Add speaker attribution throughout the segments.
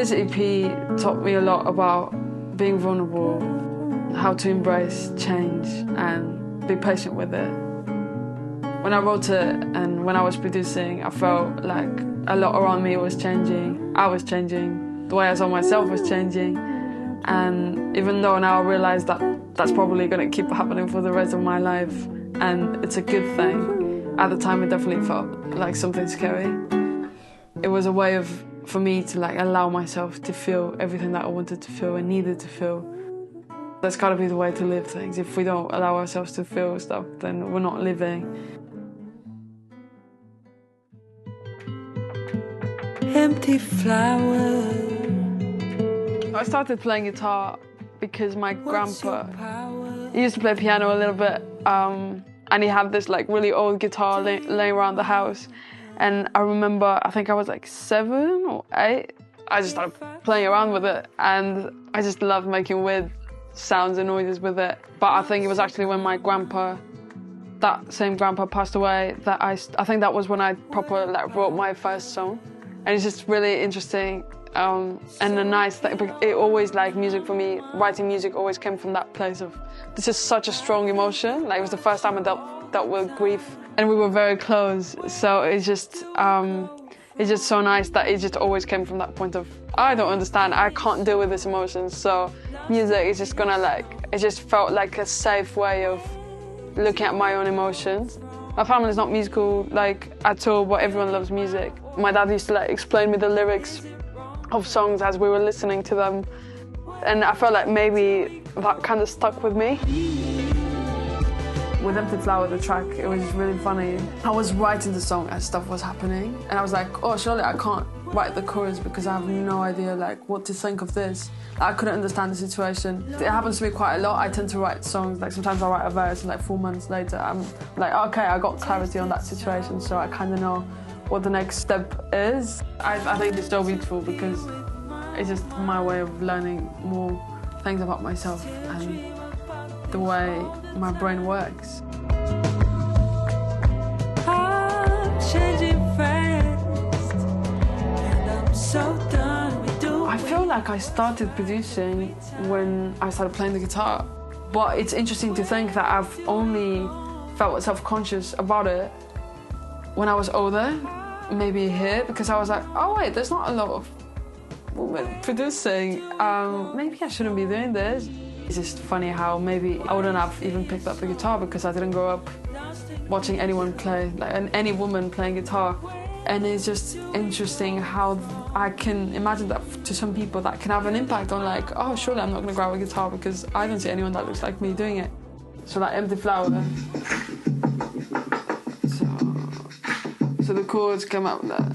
Speaker 1: This EP taught me a lot about being vulnerable, how to embrace change and be patient with it. When I wrote it and when I was producing, I felt like a lot around me was changing. I was changing. The way I saw myself was changing. And even though now I realise that that's probably going to keep happening for the rest of my life, and it's a good thing, at the time it definitely felt like something scary. It was a way for me to allow myself to feel everything that I wanted to feel and needed to feel. That's got to be the way to live things. If we don't allow ourselves to feel stuff, then we're not living.
Speaker 2: Empty flower.
Speaker 1: I started playing guitar because my grandpa, he used to play piano a little bit, and he had this really old guitar laying around the house. And I remember, I think I was 7 or 8, I just started playing around with it, and I just loved making weird sounds and noises with it. But I think it was actually when my grandpa, that same grandpa, passed away, that I think that was when I properly wrote my first song. And it's just really interesting and a nice thing. It always, music for me, writing music always came from that place of, this is such a strong emotion. It was the first time I dealt with grief, and we were very close. So it's just so nice that it just always came from that point of, I don't understand, I can't deal with this emotion. So music is just gonna it just felt like a safe way of looking at my own emotions. My family's not musical at all, but everyone loves music. My dad used to explain me the lyrics of songs as we were listening to them, and I felt like maybe that kind of stuck with me. With Empty Flower, the track, it was really funny. I was writing the song as stuff was happening, and I was like, oh, surely I can't write the chorus because I have no idea what to think of this. I couldn't understand the situation. It happens to me quite a lot. I tend to write songs, sometimes I write a verse and 4 months later I'm okay, I got clarity on that situation, so I kind of know what the next step is. I think it's so beautiful because it's just my way of learning more things about myself and the way my brain works.
Speaker 2: I'm changing fast, and I'm so done with doing.
Speaker 1: I feel like I started producing when I started playing the guitar, but it's interesting to think that I've only felt self-conscious about it when I was older, maybe here, because I was like, oh wait, there's not a lot of women producing. Maybe I shouldn't be doing this. It's just funny how maybe I wouldn't have even picked up the guitar because I didn't grow up watching anyone play, any woman playing guitar. And it's just interesting how I can imagine that to some people that can have an impact on oh, surely I'm not going to grab a guitar because I don't see anyone that looks like me doing it. So Empty Flower then. So the chords come out with that.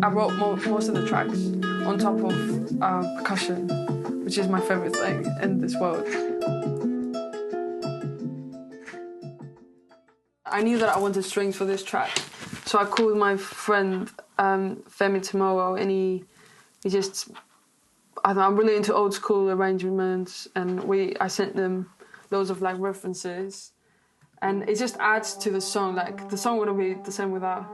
Speaker 1: I wrote most of the tracks on top of percussion, which is my favourite thing in this world. I knew that I wanted strings for this track, so I called my friend Femi tomorrow, and he just, I'm really into old school arrangements, and I sent them loads of references, and it just adds to the song. The song wouldn't be the same without.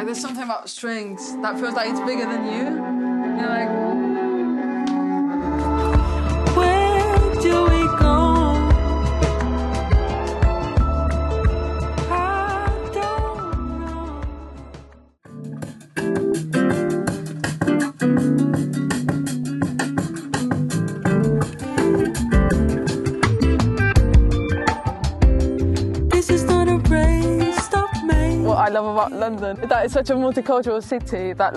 Speaker 1: There's something about strings that feels like it's bigger than you.
Speaker 2: Where do we go? I don't know. This is not a race.
Speaker 1: What I love about London is that it's such a multicultural city that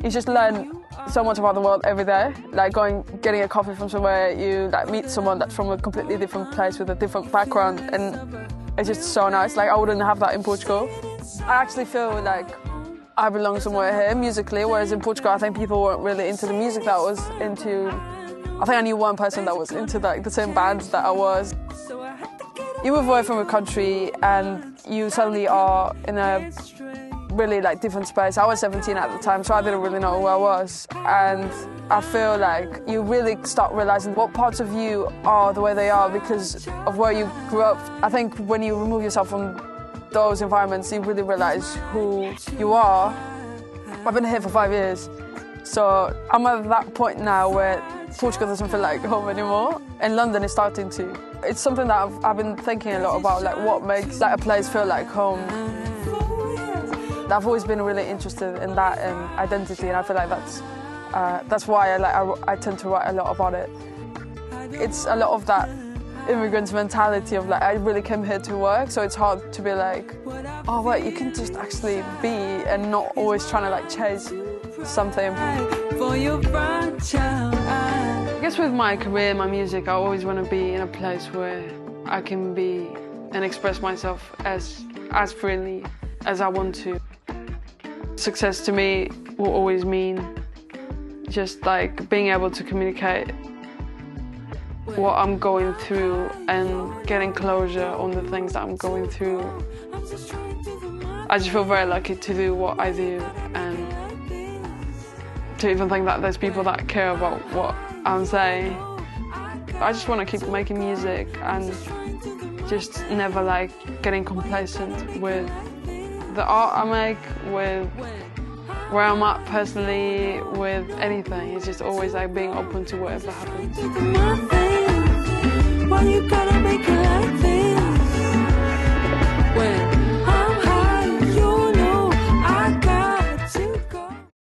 Speaker 1: you just learn so much about the world every day. Getting a coffee from somewhere, you meet someone that's from a completely different place with a different background, and it's just so nice. I wouldn't have that in Portugal. I actually feel like I belong somewhere here musically, whereas in Portugal I think people weren't really into the music that I was into. I think I knew one person that was into the same bands that I was. You move away from a country and you suddenly are in a really like different space. I was 17 at the time, so I didn't really know who I was. And I feel like you really start realizing what parts of you are the way they are because of where you grew up. I think when you remove yourself from those environments, you really realize who you are. I've been here for 5 years, so I'm at that point now where Portugal doesn't feel like home anymore, and London is starting to. It's something that I've been thinking a lot about, like what makes like a place feel like home. I've always been really interested in that identity, and I feel like that's why I tend to write a lot about it. It's a lot of that immigrant mentality of like I really came here to work, so it's hard to be like, oh wait, you can just actually be and not always trying to like chase something. I guess with my career, my music, I always want to be in a place where I can be and express myself as freely as I want to. Success to me will always mean just like being able to communicate what I'm going through and getting closure on the things that I'm going through. I just feel very lucky to do what I do and to even think that there's people that care about what I'm saying. I just want to keep making music and just never like getting complacent with the art I make, with where I'm at personally, with anything. It's just always like being open to whatever happens.
Speaker 2: Why you gotta make it like this? When